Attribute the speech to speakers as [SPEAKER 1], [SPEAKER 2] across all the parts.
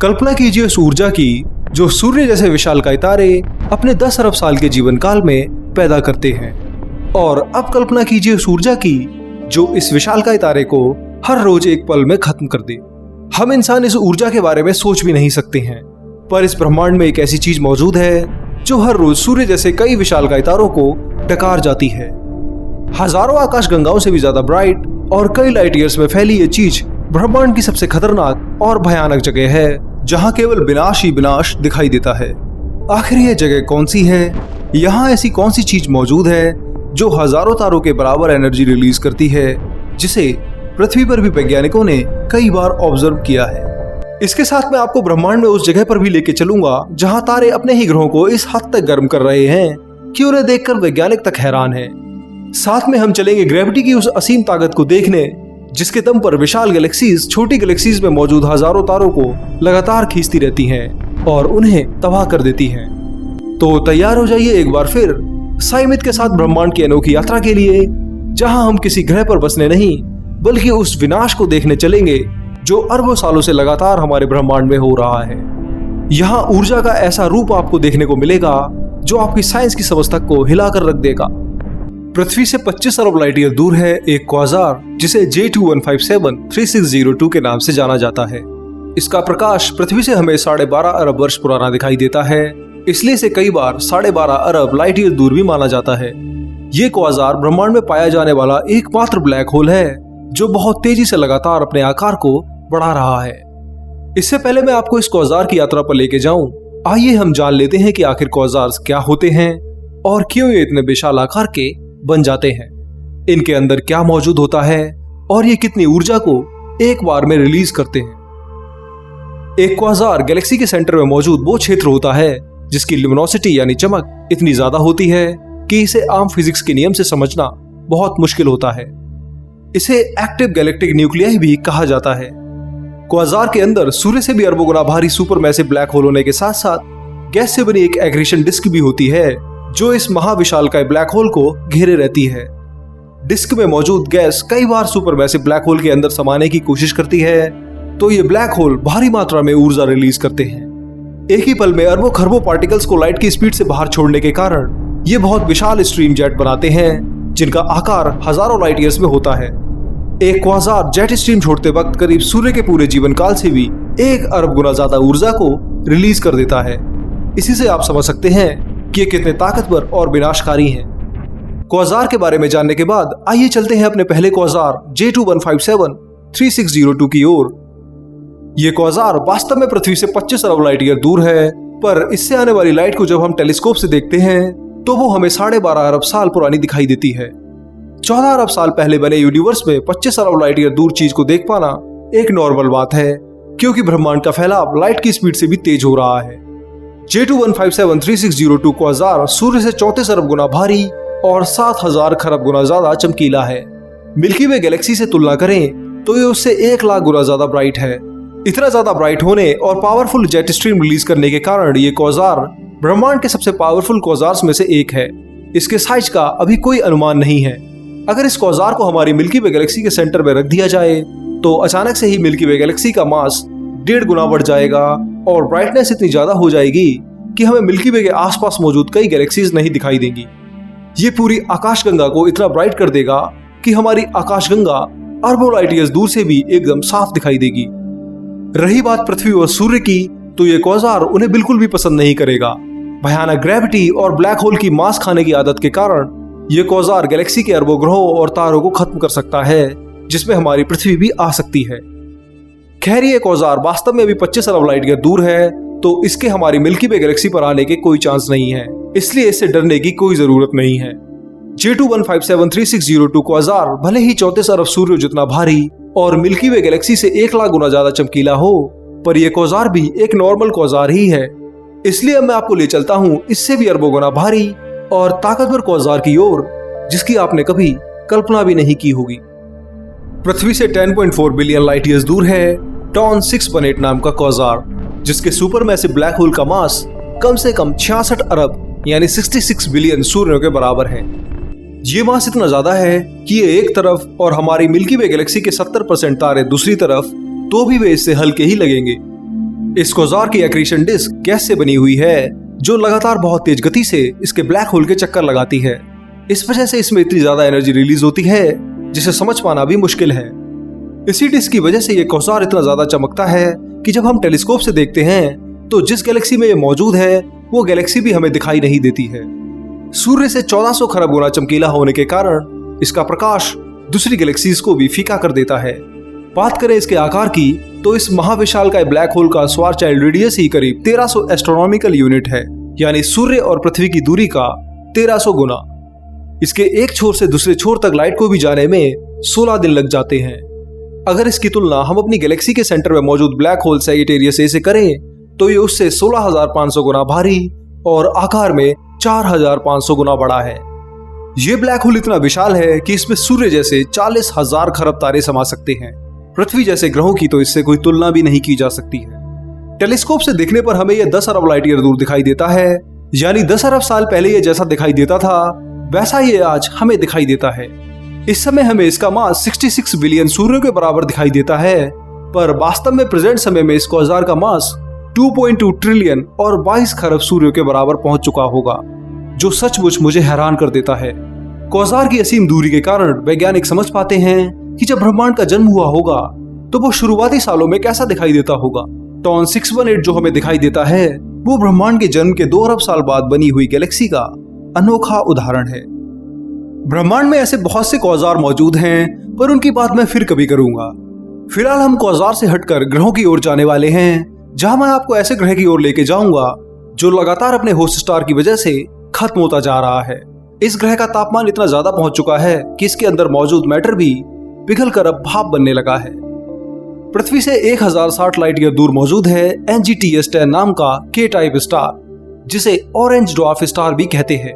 [SPEAKER 1] कल्पना कीजिए उस ऊर्जा की जो सूर्य जैसे विशालकाय तारे अपने 10 अरब साल के जीवन काल में पैदा करते हैं। और अब कल्पना कीजिए उस ऊर्जा की जो इस विशालकाय तारे को हर रोज एक पल में खत्म कर दे। हम इंसान इस ऊर्जा के बारे में सोच भी नहीं सकते हैं, पर इस ब्रह्मांड में एक ऐसी चीज मौजूद है जो हर रोज सूर्य जैसे कई विशालकाय तारों को डकार जाती है। हजारों आकाश गंगाओं से भी ज्यादा ब्राइट और कई लाइट ईयर्स में फैली ये चीज ब्रह्मांड की सबसे खतरनाक और भयानक जगह है, जहां केवल विनाश ही विनाश दिखाई देता है। आखिर ये जगह कौन सी है? यहाँ ऐसी कौन सी चीज मौजूद है जो हजारों तारों के बराबर एनर्जी रिलीज करती है, जिसे पृथ्वी पर भी वैज्ञानिकों ने कई बार ऑब्जर्व किया है। इसके साथ मैं आपको ब्रह्मांड में उस जगह पर भी लेके चलूंगा जहां तारे अपने ही ग्रहों को इस हद तक गर्म कर रहे हैं कि उन्हें देखकर वैज्ञानिक तक हैरान है। साथ में हम चलेंगे ग्रेविटी की उस असीम ताकत को देखने जिसके दम पर विशाल गैलेक्सीज छोटी गैलेक्सीज में मौजूद हजारों तारों को लगातार खींचती रहती हैं और उन्हें तबाह कर देती हैं। तो तैयार हो जाइए एक बार फिर साइमित के साथ ब्रह्मांड की अनोखी यात्रा के लिए, जहां हम किसी ग्रह पर बसने नहीं बल्कि उस विनाश को देखने चलेंगे जो अरबों सालों से लगातार हमारे ब्रह्मांड में हो रहा है। यहाँ ऊर्जा का ऐसा रूप आपको देखने को मिलेगा जो आपकी साइंस की समझ तक को हिलाकर रख देगा। पृथ्वी से 25 अरब लाइट ईयर दूर है एक क्वाजार जिसे J21573602 के नाम से जाना जाता है। इसका प्रकाश पृथ्वी से हमें 12.5 अरब वर्ष पुराना दिखाई देता है, इसलिए इसे कई बार 12.5 अरब लाइट ईयर दूर भी माना जाता है। ये क्वाजार ब्रह्मांड में पाया जाने वाला एकमात्र ब्लैक होल है जो बहुत तेजी से लगातार अपने आकार को बढ़ा रहा है। इससे पहले मैं आपको इस क्वाजार की यात्रा पर लेके जाऊं, आइए हम जान लेते हैं कि आखिर क्वाजार्स क्या होते हैं और क्यों ये इतने विशाल आकार के बन जाते हैं, इनके अंदर क्या मौजूद होता है और ये कितनी ऊर्जा को एक बार में रिलीज करते हैं। एक क्वाजार गैलेक्सी के सेंटर में मौजूद वो क्षेत्र होता है जिसकी ल्यूमिनोसिटी यानी चमक इतनी ज्यादा होती है कि इसे आम फिजिक्स के नियम से समझना बहुत मुश्किल होता है। इसे एक्टिव गैलेक्टिक न्यूक्लियाई भी कहा जाता है। क्वाजार के अंदर सूर्य से भी अरबों गुना भारी सुपरमैसिव ब्लैक होल होने के साथ साथ गैस से बनी एक एग्रेशन डिस्क भी होती है जो इस महाविशालकाय ब्लैक होल को घेरे रहती है। डिस्क में मौजूद गैस कई बार सुपरमैसिव ब्लैक होल के अंदर समाने की कोशिश करती है, तो ये ब्लैक होल भारी मात्रा में ऊर्जा रिलीज करते हैं। एक ही पल में अरबों खरबों पार्टिकल्स को लाइट की स्पीड से बाहर छोड़ने के कारण ये बहुत विशाल स्ट्रीम जेट बनाते हैं जिनका आकार हजारों लाइट ईयर्स में होता है। एक क्वाजार जेट स्ट्रीम छोड़ते वक्त करीब सूर्य के पूरे जीवन काल से भी 1 अरब गुना ज्यादा ऊर्जा को रिलीज कर देता है। इसी से आप समझ सकते हैं कि ये कितने ताकतवर और विनाशकारी हैं। क्वाजार के बारे में जानने के बाद आइए चलते हैं अपने पहले क्वाजार J21573602 की ओर। ये क्वाजार वास्तव में पृथ्वी से 25 अरब लाइट ईयर दूर है, पर इससे आने वाली लाइट को जब हम टेलीस्कोप से देखते हैं तो वो हमें 12.5 अरब साल पुरानी दिखाई देती है। 14 अरब साल पहले बने यूनिवर्स में 25 अरब लाइट ईयर दूर चीज को देख पाना एक नॉर्मल बात है, क्योंकि ब्रह्मांड का फैलाव लाइट की स्पीड से भी तेज हो रहा है। J21573602 क्वाजार सूर्य से 34 अरब गुना भारी और 7000 खरब गुना ज्यादा चमकीला है। मिल्की वे गैलेक्सी से तुलना करें तो ये उससे 1 लाख गुना ज्यादा ब्राइट है। इतना ज्यादा ब्राइट होने और पावरफुल जेट स्ट्रीम रिलीज करने के कारण ये क्वाजार ब्रह्मांड के सबसे पावरफुल क्वाजार्स में से एक है। इसके साइज का अभी कोई अनुमान नहीं है। अगर इस क्वाजार को हमारी मिल्की वे गैलेक्सी के सेंटर में रख दिया जाए तो अचानक से ही मिल्की वे गैलेक्सी का मास 1.5 गुना बढ़ जाएगा और ब्राइटनेस इतनी ज्यादा हो जाएगी कि हमें मिल्की वे के आसपास मौजूद कई गैलेक्सीज नहीं दिखाई देंगी। ये पूरी आकाशगंगा को इतना ब्राइट कर देगा कि हमारी आकाशगंगा अरबों लाइट ईयर्स दूर से भी एकदम साफ दिखाई देगी। रही बात पृथ्वी और सूर्य की, तो ये क्वाजार उन्हें बिल्कुल भी पसंद नहीं करेगा। भयानक ग्रेविटी और ब्लैक होल की मांस खाने की आदत के कारण ये क्वाजार गैलेक्सी के अरबों ग्रहों और तारों को खत्म कर सकता है, जिसमें हमारी पृथ्वी भी आ सकती है। खैर ये क्वाजार वास्तव में अभी 25 अरब लाइट ईयर दूर है, तो इसके हमारी मिल्की वे गैलेक्सी पर आने के कोई चांस नहीं है, इसलिए इससे डरने की कोई जरूरत नहीं है। J21573602 क्वाजार भले ही 34 अरब सूर्य जितना भारी और मिल्की वे गैलेक्सी से 1 लाख गुना ज्यादा चमकीला हो, पर यह क्वाजार भी एक नॉर्मल क्वाजार ही है। इसलिए अब मैं आपको ले चलता हूं इससे भी अरबों गुना भारी और ताकतवर क्वाजार की ओर, जिसकी आपने कभी कल्पना भी नहीं की होगी। पृथ्वी से 10.4 बिलियन लाइट ईयर्स दूर है टॉन 618 नाम का क्वाजार, जिसके सुपरमैसिव ब्लैक होल का मास कम से कम 66 अरब यानी 66 बिलियन सूर्यों के बराबर है। ये मास इतना ज्यादा है कि ये एक तरफ और हमारी मिल्की वे गैलेक्सी के 70% तारे दूसरी तरफ, तो भी वे इससे हल्के ही लगेंगे। इस क्वासार की एक्रीशन डिस्क गैस से बनी हुई है जो लगातार बहुत तेज गति से इसके ब्लैक होल के चक्कर लगाती है। इस वजह से इसमें इतनी ज्यादा एनर्जी रिलीज होती है जिसे समझ पाना भी मुश्किल है। इसी डिस्क की वजह से ये क्वासार इतना ज्यादा चमकता है कि जब हम टेलीस्कोप से देखते हैं तो जिस गैलेक्सी में ये मौजूद है वो गैलेक्सी भी हमें दिखाई नहीं देती है। सूर्य से 1400 खरब गुना चमकीला होने के कारण इसका प्रकाश दूसरी गैलेक्सीज को भी फीका कर देता है। बात करें इसके आकार की तो इस महाविशालकाय ब्लैक होल का स्वारचाइल्ड रेडियस ही करीब 1300 एस्ट्रोनॉमिकल यूनिट है, यानी सूर्य और पृथ्वी की दूरी का 1300 गुना। इसके एक छोर से दूसरे छोर तक लाइट को भी जाने में 16 दिन लग जाते हैं। अगर इसकी तुलना हम अपनी गैलेक्सी के सेंटर में मौजूद ब्लैक होल सैजिटेरियस ए से करें तो ये उससे 16,500 गुना भारी और आकार में 4,500 गुना बड़ा है। ये ब्लैक होल इतना विशाल है कि इसमें सूर्य जैसे 40,000 खरब तारे समा सकते हैं। पृथ्वी जैसे ग्रहों की तो इससे कोई तुलना भी नहीं की जा सकती है। टेलीस्कोप से देखने पर हमें यह 10 अरब लाइट ईयर दूर दिखाई देता है, यानी 10 अरब साल पहले ये जैसा दिखाई देता था वैसा ये आज हमें दिखाई देता है। इस समय हमें इसका मास 66 बिलियन सूर्यों के बराबर दिखाई देता है, पर वास्तव में प्रेजेंट समय में इस क्वासार का मास 2.2 ट्रिलियन और 22 खरब सूर्यों के बराबर पहुंच चुका होगा, जो सचमुच मुझे हैरान कर देता है। क्वासार की असीम दूरी के कारण वैज्ञानिक समझ पाते हैं कि जब ब्रह्मांड का जन्म हुआ होगा तो वो शुरुआती सालों में कैसा दिखाई देता होगा। टॉन 618 जो हमें दिखाई देता है वो ब्रह्मांड के जन्म के 2 अरब साल बाद बनी हुई गैलेक्सी का अनोखा उदाहरण है। ब्रह्मांड में ऐसे बहुत से क्वासार मौजूद हैं, पर उनकी बात मैं फिर कभी करूंगा। फिलहाल हम क्वासार से हटकर ग्रहों की ओर जाने वाले हैं, जहां मैं आपको ऐसे ग्रह की ओर लेके जाऊंगा जो लगातार अपने होस्ट स्टार की वजह से खत्म होता जा रहा है। इस ग्रह का तापमान इतना ज्यादा पहुंच चुका है कि इसके अंदर मौजूद मैटर भी पिघलकर अब भाप बनने लगा है। पृथ्वी से 1060 लाइट ईयर दूर मौजूद है NGTS 10 नाम का के टाइप स्टार, जिसे ऑरेंज ड्वार्फ स्टार भी कहते हैं।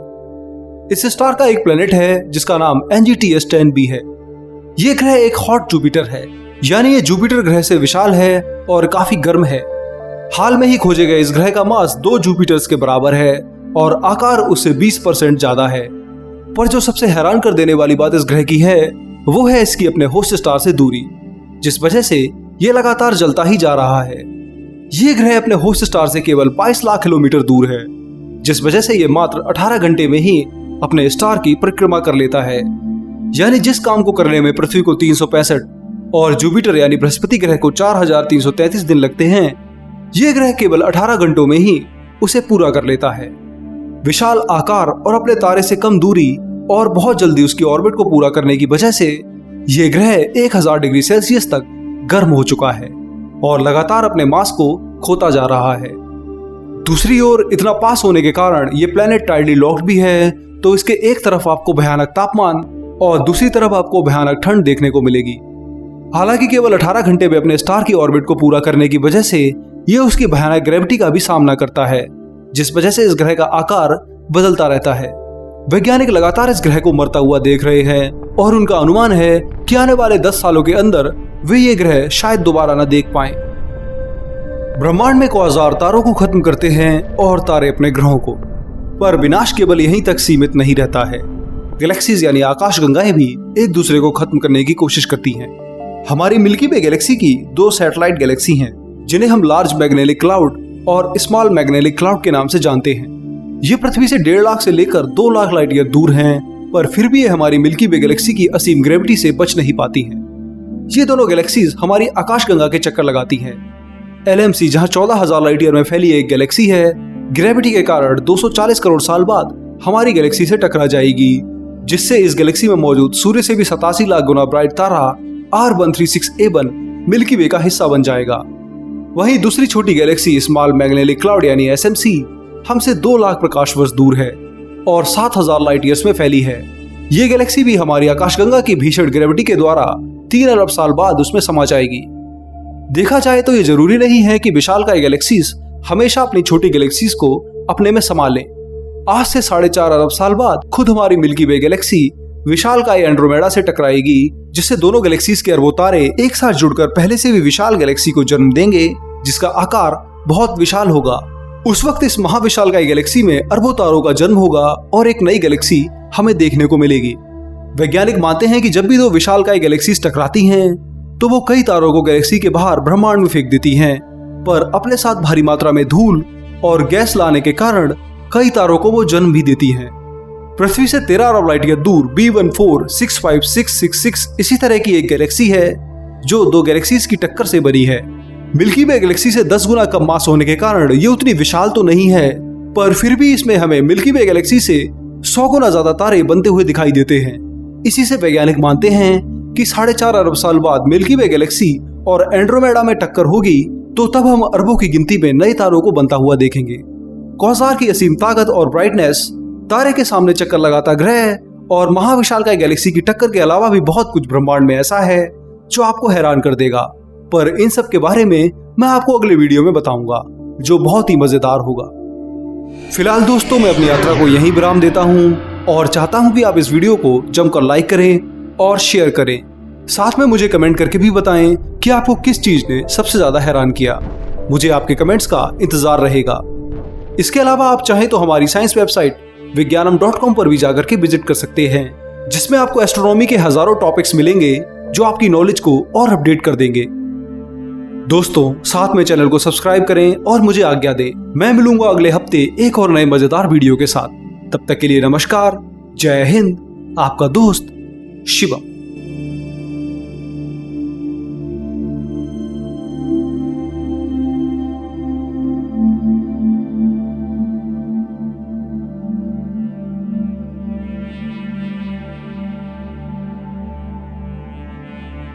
[SPEAKER 1] इस स्टार का एक प्लेनेट है जिसका नाम NGTS 10 भी है। ये ग्रह एक हॉट जुपिटर है, यानी ये जुपिटर ग्रह से विशाल है और काफी गर्म है। हाल में ही खोजे गए इस ग्रह का मास 2 जुपिटर्स के बराबर है और आकार उससे 20% ज्यादा है। पर जो सबसे हैरान कर देने वाली बात इस ग्रह की है वो है इसकी अपने होस्ट स्टार से दूरी, जिस वजह से ये लगातार जलता ही जा रहा है। ये ग्रह अपने होस्ट स्टार से केवल 22 लाख किलोमीटर दूर है, जिस वजह से ये मात्र 18 घंटे में ही अपने स्टार की परिक्रमा कर लेता है। यानी जिस काम को करने में पृथ्वी को 365 और जुपिटर यानी बृहस्पति ग्रह को 4333 दिन लगते हैं, ये ग्रह केवल 18 घंटों में ही उसे पूरा कर लेता है। विशाल आकार और अपने तारे से कम दूरी और बहुत जल्दी उसकी ऑर्बिट को पूरा करने की वजह से ये ग्रह 1000 डिग्री सेल्सियस तक गर्म हो चुका है और लगातार अपने मास को खोता जा रहा है। दूसरी ओर इतना पास होने के कारण ये प्लेनेट टाइडली लॉक्ड भी है, तो इसके एक तरफ आपको भयानक तापमान और दूसरी तरफ आपको भयानक ठंड देखने को मिलेगी। हालांकि केवल 18 घंटे में अपने स्टार की ऑर्बिट को पूरा करने की वजह से ये उसकी भयानक ग्रेविटी का भी सामना करता है, जिस वजह से इस ग्रह का आकार बदलता रहता है। वैज्ञानिक लगातार इस ग्रह को मरता हुआ देख रहे हैं और उनका अनुमान है कि आने वाले 10 सालों के अंदर वे ये ग्रह शायद दोबारा न देख पाएं। ब्रह्मांड में क्वासार तारों को खत्म करते हैं और तारे अपने ग्रहों को, पर विनाश केवल यहीं तक सीमित नहीं रहता है। गैलेक्सीज यानी आकाश गंगाएं भी एक दूसरे को खत्म करने की कोशिश करती हैं। हमारी मिल्की वे गैलेक्सी की 2 सैटेलाइट गैलेक्सी हैं, जिन्हें हम लार्ज मैग्नेटिक क्लाउड और स्मॉल मैग्नेटिक क्लाउड के नाम से जानते हैं। ये पृथ्वी से 1.5 लाख से लेकर 2 लाख लाइट ईयर दूर हैं, पर फिर भी ये हमारी मिल्की वे गैलेक्सी की असीम ग्रेविटी से बच नहीं पाती हैं। ये दोनों गैलेक्सीज हमारी आकाशगंगा के चक्कर लगाती हैं। LMC जहां 14,000 लाइट ईयर में फैली एक गैलेक्सी है, ग्रेविटी के कारण 240 करोड़ साल बाद हमारी गैलेक्सी से टकरा जाएगी, जिससे इस गैलेक्सी में मौजूद सूर्य से भी 87 लाख गुना ब्राइट तारा R136A1 मिल्की वे का हिस्सा बन जाएगा। वहीं दूसरी छोटी गैलेक्सी स्मॉल मैग्नेटिक क्लाउड यानी SMC हमसे 2 लाख प्रकाश वर्ष दूर है और 7000 लाइट ईयर्स में फैली है। ये गैलेक्सी भी हमारी आकाशगंगा की भीषण ग्रेविटी के द्वारा 3 अरब साल बाद उसमें समा जाएगी। देखा जाए तो ये जरूरी नहीं है कि विशालकाय गैलेक्सीज हमेशा अपनी छोटी गैलेक्सीज को अपने में समा लें। आज से 4.5 अरब साल बाद खुद हमारी मिल्की वे गैलेक्सी विशालकाय एंड्रोमेडा से टकराएगी, जिससे दोनों गैलेक्सीज के अरबों तारे एक साथ जुड़कर पहले से भी विशाल गैलेक्सी को जन्म देंगे, जिसका आकार बहुत विशाल होगा। उस वक्त इस महाविशालकाय गैलेक्सी में अरबों तारों का जन्म होगा और एक नई गैलेक्सी हमें देखने को मिलेगी। वैज्ञानिक मानते हैं कि जब भी 2 विशालकाय गैलेक्सीज टकराती हैं तो वो कई तारों को गैलेक्सी के बाहर ब्रह्मांड में फेंक देती हैं, पर अपने साथ भारी मात्रा में धूल और गैस लाने के कारण कई तारों को वो जन्म भी देती हैं। पृथ्वी से 13 अरब लाइट ईयर दूर B1465666 इसी तरह की एक गैलेक्सी है जो दो गैलेक्सीज की टक्कर से बनी है। मिल्की वे गैलेक्सी से 10 गुना कम मास होने के कारण ये उतनी विशाल तो नहीं है, पर फिर भी इसमें हमें मिल्की वे गैलेक्सी से 100 गुना ज्यादा तारे बनते हुए दिखाई देते हैं। इसी से वैज्ञानिक मानते हैं कि 4.5 अरब साल बाद मिल्की वे गैलेक्सी और एंड्रोमेडा में टक्कर होगी तो तब हम अरबों की गिनती में नए तारों को बनता हुआ देखेंगे। क्वासार की असीम ताकत और ब्राइटनेस, तारे के सामने चक्कर लगाता ग्रह और महाविशालकाय गैलेक्सी की टक्कर के अलावा भी बहुत कुछ ब्रह्मांड में ऐसा है जो आपको हैरान कर देगा। पर इन सब के बारे में मैं आपको अगले वीडियो में बताऊंगा जो बहुत ही मजेदार होगा। फिलहाल दोस्तों, मैं अपनी यात्रा को यहीं विराम देता हूं और चाहता हूं कि आप इस वीडियो को जमकर लाइक करें और शेयर करें। साथ में मुझे कमेंट करके भी बताएं कि आपको किस चीज ने सबसे ज्यादा हैरान किया। मुझे आपके कमेंट्स का इंतजार रहेगा। इसके अलावा आप चाहें तो हमारी साइंस वेबसाइट विज्ञानम.com पर भी जाकर के विजिट कर सकते हैं, जिसमें आपको एस्ट्रोनॉमी के हजारों टॉपिक्स मिलेंगे जो आपकी नॉलेज को और अपडेट कर देंगे। दोस्तों, साथ में चैनल को सब्सक्राइब करें और मुझे आज्ञा दें। मैं मिलूंगा अगले हफ्ते एक और नए मजेदार वीडियो के साथ। तब तक के लिए नमस्कार, जय हिंद, आपका दोस्त शिवम।